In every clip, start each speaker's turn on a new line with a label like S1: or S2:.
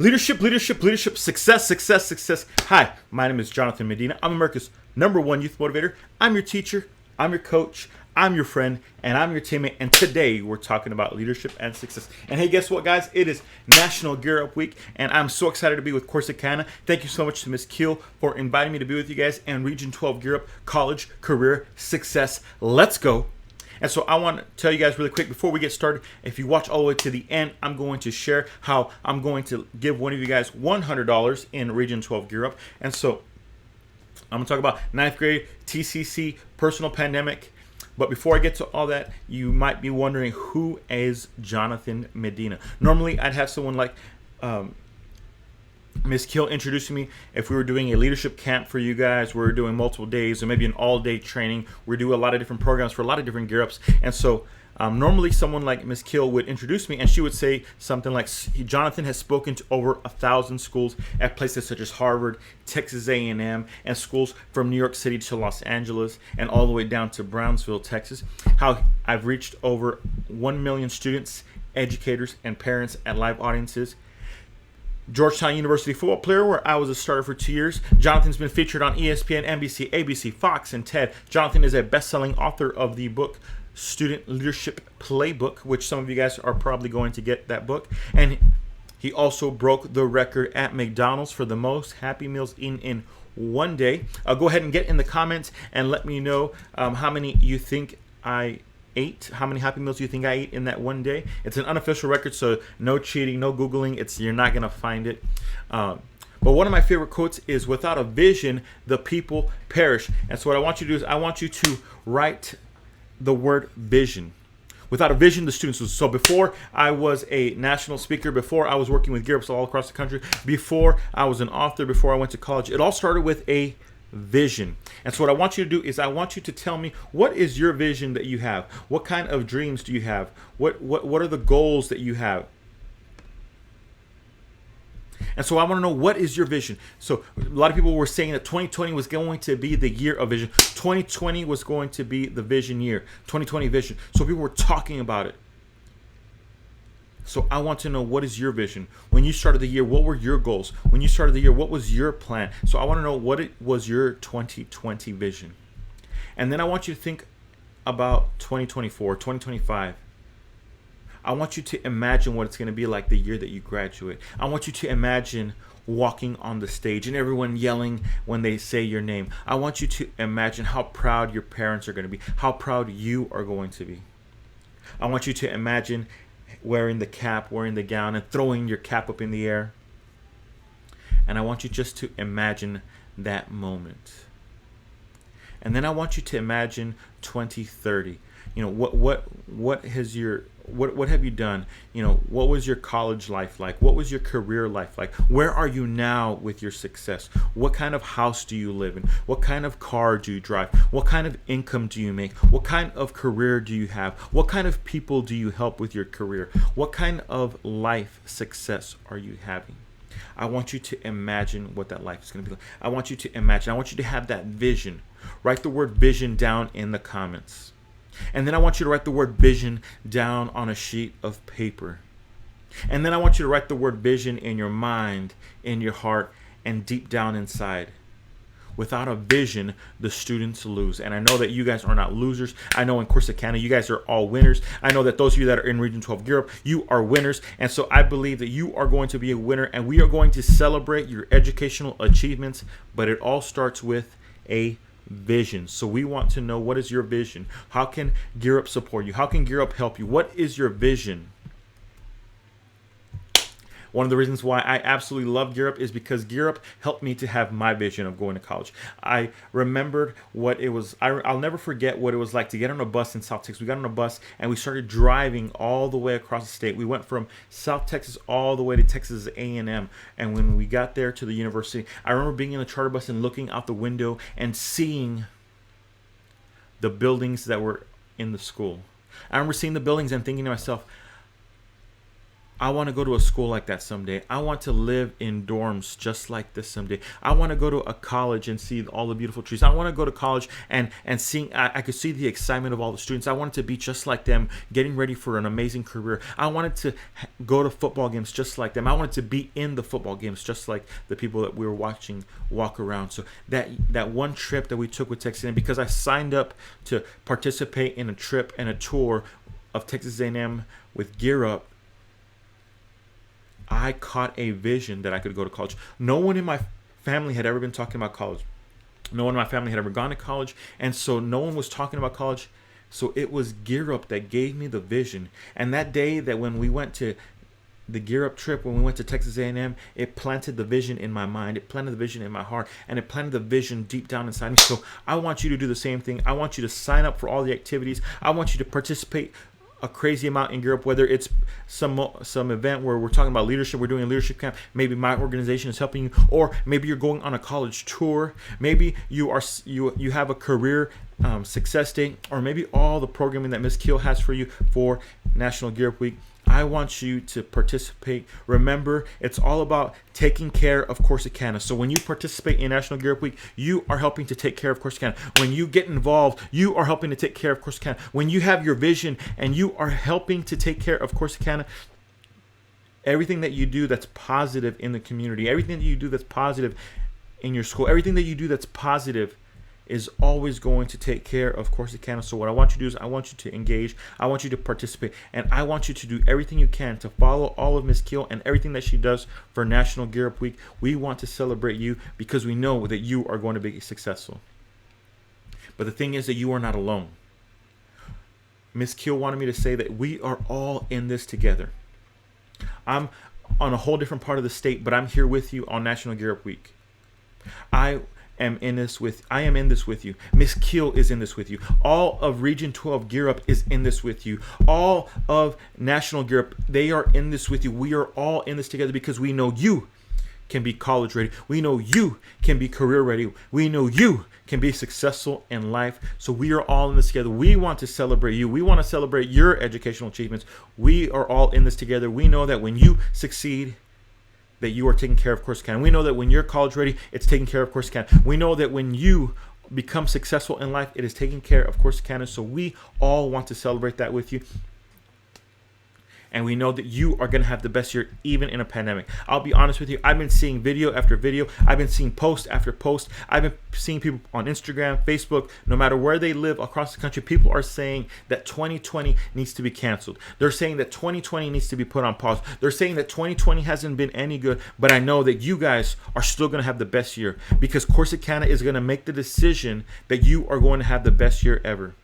S1: Leadership, leadership, leadership, success, success, success. Hi, my name is Jonathan Medina. I'm America's #1 youth motivator. I'm your teacher, I'm your coach, I'm your friend, and I'm your teammate. And today we're talking about leadership and success. And hey, guess what, guys? It is National Gear Up Week, and I'm so excited to be with Corsicana. Thank you so much to Ms. Keel for inviting me to be with you guys and Region 12 Gear Up College Career Success. Let's go. And so I want to tell you guys really quick before we get started, if you watch all the way to the end, I'm going to share how I'm going to give one of you guys $100 in Region 12 Gear Up. And so I'm going to talk about 9th grade, TCC, personal pandemic. But before I get to all that, you might be wondering, who is Jonathan Medina? Normally, I'd have someone like Ms. Keel introducing me. If we were doing a leadership camp for you guys, we're doing multiple days or maybe an all-day training. We do a lot of different programs for a lot of different gear ups. And so normally someone like Ms. Keel would introduce me and she would say something like, Jonathan has spoken to over 1,000 schools at places such as Harvard, Texas A&M, and schools from New York City to Los Angeles and all the way down to Brownsville, Texas. How I've reached over 1 million students, educators, and parents at live audiences. Georgetown University football player, where I was a starter for 2 years. Jonathan's been featured on ESPN, NBC, ABC, Fox, and TED. Jonathan is a best-selling author of the book Student Leadership Playbook, which some of you guys are probably going to get that book. And he also broke the record at McDonald's for the most Happy Meals eaten in one day. Go ahead and get in the comments and let me know how many you think I ate, how many Happy Meals you think I ate in that one day. It's an unofficial record, so no cheating, no Googling. You're not going to find it. But one of my favorite quotes is, without a vision, the people perish. And so what I want you to do is I want you to write the word vision. Without a vision, the students lose. So before I was a national speaker, before I was working with gear ups all across the country, before I was an author, before I went to college, it all started with a vision. And so what I want you to do is I want you to tell me, what is your vision that you have? What kind of dreams do you have? What are the goals that you have? And so I want to know, what is your vision? So a lot of people were saying that 2020 was going to be the year of vision. 2020 was going to be the vision year. 2020 vision. So people were talking about it. So I want to know, what is your vision? When you started the year, what were your goals? When you started the year, what was your plan? So I want to know, what it was your 2020 vision. And then I want you to think about 2024, 2025. I want you to imagine what it's going to be like the year that you graduate. I want you to imagine walking on the stage and everyone yelling when they say your name. I want you to imagine how proud your parents are going to be, how proud you are going to be. I want you to imagine wearing the cap, wearing the gown, and throwing your cap up in the air. And I want you just to imagine that moment. And then I want you to imagine 2030. You know, what have you done? You know, what was your college life like? What was your career life like? Where are you now with your success? What kind of house do you live in? What kind of car do you drive? What kind of income do you make? What kind of career do you have? What kind of people do you help with your career? What kind of life success are you having? I want you to imagine what that life is going to be like. I want you to imagine. I want you to have that vision. Write the word vision down in the comments. And then I want you to write the word vision down on a sheet of paper. And then I want you to write the word vision in your mind, in your heart, and deep down inside. Without a vision, the students lose. And I know that you guys are not losers. I know in Corsicana, you guys are all winners. I know that those of you that are in Region 12 Gear Up, you are winners. And so I believe that you are going to be a winner, and we are going to celebrate your educational achievements. But it all starts with a vision. So we want to know, what is your vision? How can Gear Up support you? How can Gear Up help you? What is your vision? One of the reasons why I absolutely love Gear Up is because Gear Up helped me to have my vision of going to college. I remembered what it was. I'll never forget what it was like to get on a bus in South Texas. We got on a bus and we started driving all the way across the state. We went from South Texas all the way to Texas A&M. And when we got there to the university, I remember being in the charter bus and looking out the window and seeing the buildings that were in the school. I remember seeing the buildings and thinking to myself, I want to go to a school like that someday. I want to live in dorms just like this someday. I want to go to a college and see all the beautiful trees. I want to go to college and seeing, I could see the excitement of all the students. I wanted to be just like them, getting ready for an amazing career. I wanted to go to football games just like them. I wanted to be in the football games just like the people that we were watching walk around. So that one trip that we took with Texas A&M, because I signed up to participate in a trip and a tour of Texas A&M with Gear Up, I caught a vision that I could go to college. No one in my family had ever been talking about college. No one in my family had ever gone to college. And so no one was talking about college. So it was Gear Up that gave me the vision. And that day that when we went to the Gear Up trip, when we went to Texas A&M, it planted the vision in my mind. It planted the vision in my heart. And it planted the vision deep down inside me. So I want you to do the same thing. I want you to sign up for all the activities. I want you to participate a crazy amount in Gear Up, whether it's some event where we're talking about leadership, we're doing a leadership camp, maybe my organization is helping you, or maybe you're going on a college tour, maybe you have a career success day, or maybe all the programming that Ms. Keel has for you for National Gear Up Week. I want you to participate. Remember, it's all about taking care of Corsicana. So when you participate in National Gear Up Week, you are helping to take care of Corsicana. When you get involved, you are helping to take care of Corsicana. When you have your vision and you are helping to take care of Corsicana, everything that you do that's positive in the community, everything that you do that's positive in your school, everything that you do that's positive is always going to take care of Corsicana. So what I want you to do is I want you to engage, I want you to participate, and I want you to do everything you can to follow all of Ms. Keel and everything that she does for National Gear Up Week. We want to celebrate you because we know that you are going to be successful. But the thing is that you are not alone. Ms. Keel wanted me to say that we are all in this together. I'm on a whole different part of the state, but I'm here with you on National Gear Up Week. I am in this with you. Miss Keel is in this with you. All of Region 12 Gear Up is in this with you. All of National Gear Up, they are in this with you. We are all in this together because we know you can be college ready. We know you can be career ready. We know you can be successful in life. So we are all in this together. We want to celebrate you. We want to celebrate your educational achievements. We are all in this together. We know that when you succeed, that you are taking care of Corsicana. We know that when you're college ready, it's taking care of Corsicana. We know that when you become successful in life, it is taking care of Corsicana. So we all want to celebrate that with you. And we know that you are going to have the best year even in a pandemic. I'll be honest with you. I've been seeing video after video. I've been seeing post after post. I've been seeing people on Instagram, Facebook, no matter where they live across the country. People are saying that 2020 needs to be canceled. They're saying that 2020 needs to be put on pause. They're saying that 2020 hasn't been any good. But I know that you guys are still going to have the best year because Corsicana is going to make the decision that you are going to have the best year ever.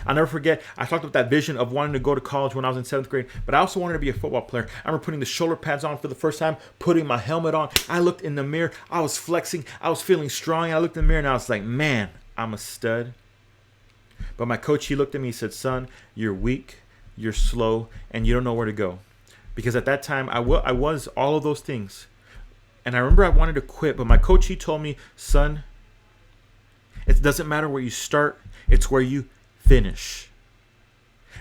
S1: I'll never forget, I talked about that vision of wanting to go to college when I was in 7th grade, but I also wanted to be a football player. I remember putting the shoulder pads on for the first time, putting my helmet on. I looked in the mirror. I was flexing. I was feeling strong. I looked in the mirror and I was like, man, I'm a stud. But my coach, he looked at me and said, son, you're weak, you're slow, and you don't know where to go. Because at that time, I was all of those things. And I remember I wanted to quit, but my coach, he told me, son, it doesn't matter where you start, it's where you finish.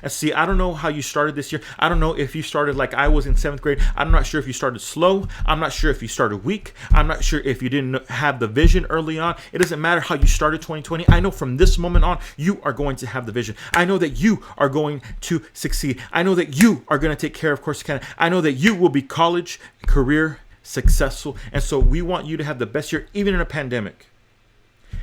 S1: And see, I don't know how you started this year. I don't know if you started like I was in 7th grade. I'm not sure if you started slow. I'm not sure if you started weak. I'm not sure if you didn't have the vision early on. It doesn't matter how you started 2020. I know from this moment on, you are going to have the vision. I know that you are going to succeed. I know that you are going to take care of Corsicana. I know that you will be college, career, successful. And so we want you to have the best year, even in a pandemic.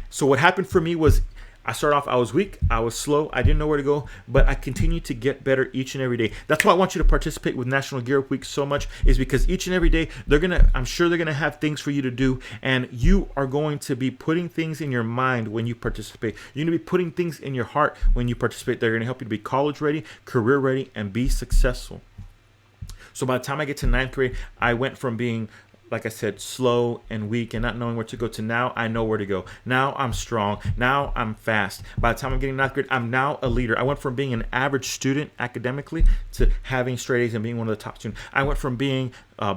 S1: So what happened for me was I started off, I was weak, I was slow, I didn't know where to go, but I continued to get better each and every day. That's why I want you to participate with National Gear Up Week so much, is because each and every day, I'm sure they're going to have things for you to do, and you are going to be putting things in your mind when you participate. You're going to be putting things in your heart when you participate. They're going to help you to be college ready, career ready, and be successful. So by the time I get to 9th grade, I went from being, like I said, slow and weak and not knowing where to go to now I know where to go. Now I'm strong. Now I'm fast. By the time I'm getting 9th grade, I'm now a leader. I went from being an average student academically to having straight A's and being one of the top students. I went from being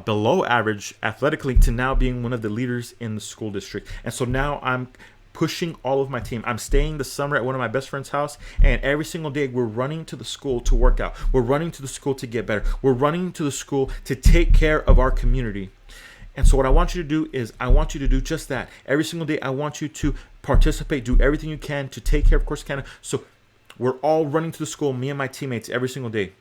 S1: below average athletically to now being one of the leaders in the school district. And so now I'm pushing all of my team. I'm staying the summer at one of my best friend's house, and every single day we're running to the school to work out. We're running to the school to get better. We're running to the school to take care of our community. And so what I want you to do is I want you to do just that. Every single day I want you to participate, do everything you can to take care of Corsicana. So we're all running to the school, me and my teammates, every single day.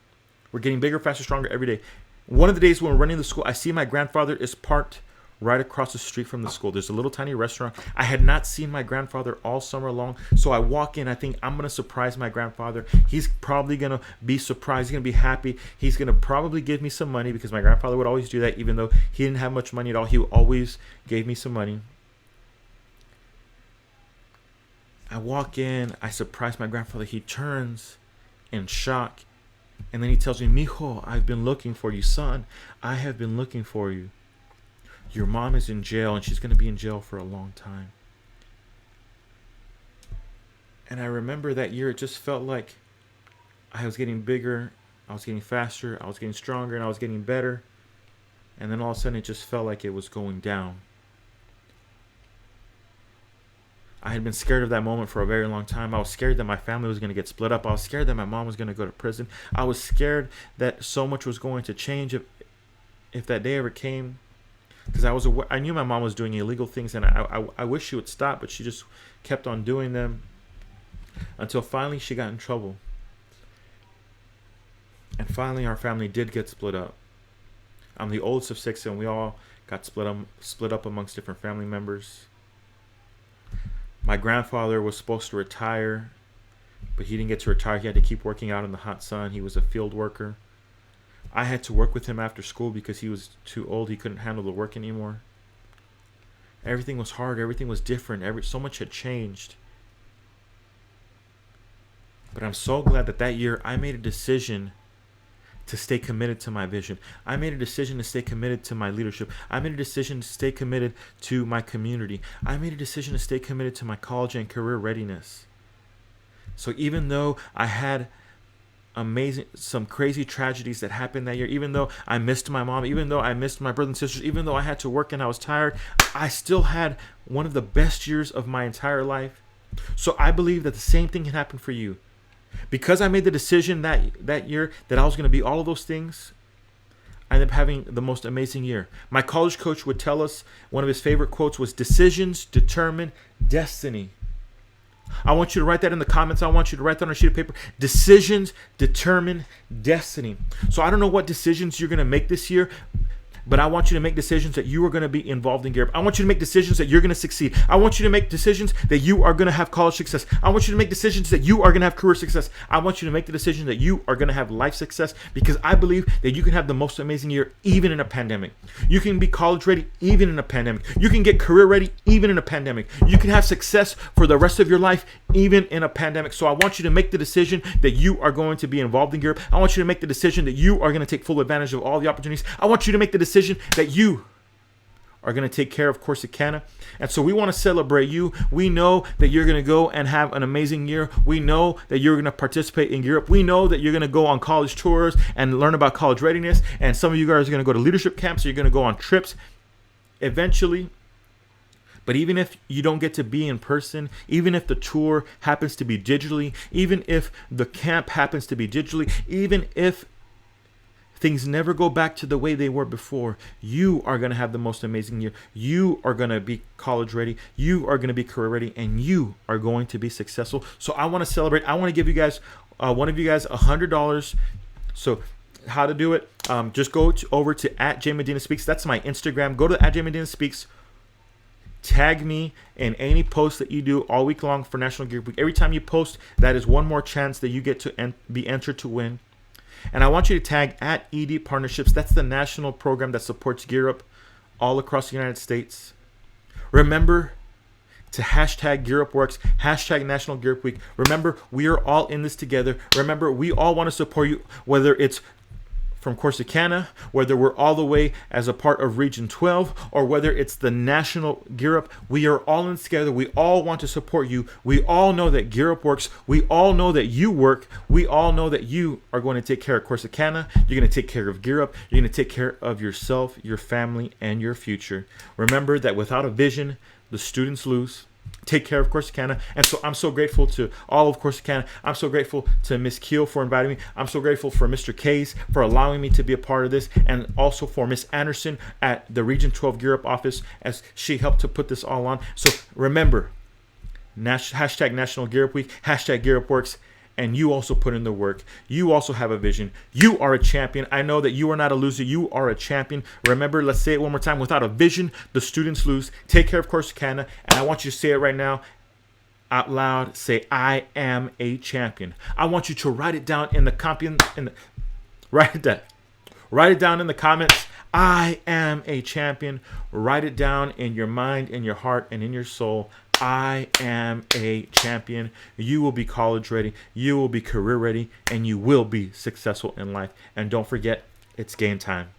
S1: We're getting bigger, faster, stronger every day. One of the days when we're running to the school, I see my grandfather is parked right across the street from the school. There's a little tiny restaurant. I had not seen my grandfather all summer long. So I walk in. I think I'm going to surprise my grandfather. He's probably going to be surprised. He's going to be happy. He's going to probably give me some money, because my grandfather would always do that. Even though he didn't have much money at all, he always gave me some money. I walk in. I surprise my grandfather. He turns in shock. And then he tells me, "Mijo, I've been looking for you, son. I have been looking for you. Your mom is in jail, and she's going to be in jail for a long time." And I remember that year, it just felt like I was getting bigger, I was getting faster, I was getting stronger, and I was getting better. And then all of a sudden, it just felt like it was going down. I had been scared of that moment for a very long time. I was scared that my family was going to get split up. I was scared that my mom was going to go to prison. I was scared that so much was going to change if that day ever came. Because I knew my mom was doing illegal things, and I wish she would stop, but she just kept on doing them until finally she got in trouble. And finally our family did get split up. I'm the oldest of 6, and we all got split up amongst different family members. My grandfather was supposed to retire, but he didn't get to retire. He had to keep working out in the hot sun. He was a field worker. I had to work with him after school because he was too old. He couldn't handle the work anymore. Everything was hard. Everything was different. So much had changed. But I'm so glad that year I made a decision to stay committed to my vision. I made a decision to stay committed to my leadership. I made a decision to stay committed to my community. I made a decision to stay committed to my college and career readiness. So even though I had some crazy tragedies that happened that year, even though I missed my mom, even though I missed my brothers and sisters, even though I had to work and I was tired, I still had one of the best years of my entire life. So I believe that the same thing can happen for you. Because I made the decision that year that I was going to be all of those things, I ended up having the most amazing year. My college coach would tell us, one of his favorite quotes was, "Decisions determine destiny." I want you to write that in the comments. I want you to write that on a sheet of paper. Decisions determine destiny. So I don't know what decisions you're going to make this year, but I want you to make decisions that you are going to be involved in Gear Up. I want you to make decisions that you're going to succeed. I want you to make decisions that you are going to have college success. I want you to make decisions that you are going to have career success. I want you to make the decision that you are going to have life success, because I believe that you can have the most amazing year even in a pandemic. You can be college ready even in a pandemic. You can get career ready even in a pandemic. You can have success for the rest of your life even in a pandemic. So I want you to make the decision that you are going to be involved in Gear Up. I want you to make the decision that you are going to take full advantage of all the opportunities. I want you to make the decision that you are going to take care of Corsicana. And so we want to celebrate you. We know that you're going to go and have an amazing year. We know that you're going to participate in Europe. We know that you're going to go on college tours and learn about college readiness. And some of you guys are going to go to leadership camps. So you're going to go on trips eventually. But even if you don't get to be in person, even if the tour happens to be digitally, even if the camp happens to be digitally, even if things never go back to the way they were before, you are going to have the most amazing year. You are going to be college ready. You are going to be career ready, and you are going to be successful. So I want to celebrate. I want to give you guys, one of you guys, $100. So how to do it? Just go over to @JMedinaSpeaks. That's my Instagram. Go to @JMedinaSpeaks. Tag me in any post that you do all week long for National Gear Up Week. Every time you post, that is one more chance that you get to be entered to win. And I want you to tag @ED Partnerships. That's the national program that supports Gear Up all across the United States. Remember to hashtag Gear Up Works, hashtag National Gear Up Week. Remember, we are all in this together. Remember, we all want to support you, whether it's from Corsicana, whether we're all the way as a part of Region 12, or whether it's the National Gear Up. We are all in together. We all want to support you. We all know that Gear Up works. We all know that you work. We all know that you are going to take care of Corsicana. You're going to take care of Gear Up. You're going to take care of yourself, your family, and your future. Remember that without a vision, the students lose. take care of Corsicana. And so I'm so grateful to all of Corsicana. I'm so grateful to Miss Keel for inviting me. I'm so grateful for Mr. Case for allowing me to be a part of this, and also for Miss Anderson at the Region 12 Gear Up office as she helped to put this all on. So remember, hashtag National Gear Up Week, hashtag Gear Up Works. And you also put in the work. You also have a vision. You are a champion. I know that you are not a loser. You are a champion. Remember, let's say it one more time. Without a vision, the students lose. Take care of Corsicana. And I want you to say it right now out loud. Say, I am a champion. I want you to write it down in the write it down. Write it down in the comments. I am a champion. Write it down in your mind, in your heart, and in your soul. I am a champion. You will be college ready. You will be career ready. And you will be successful in life. And don't forget, it's game time.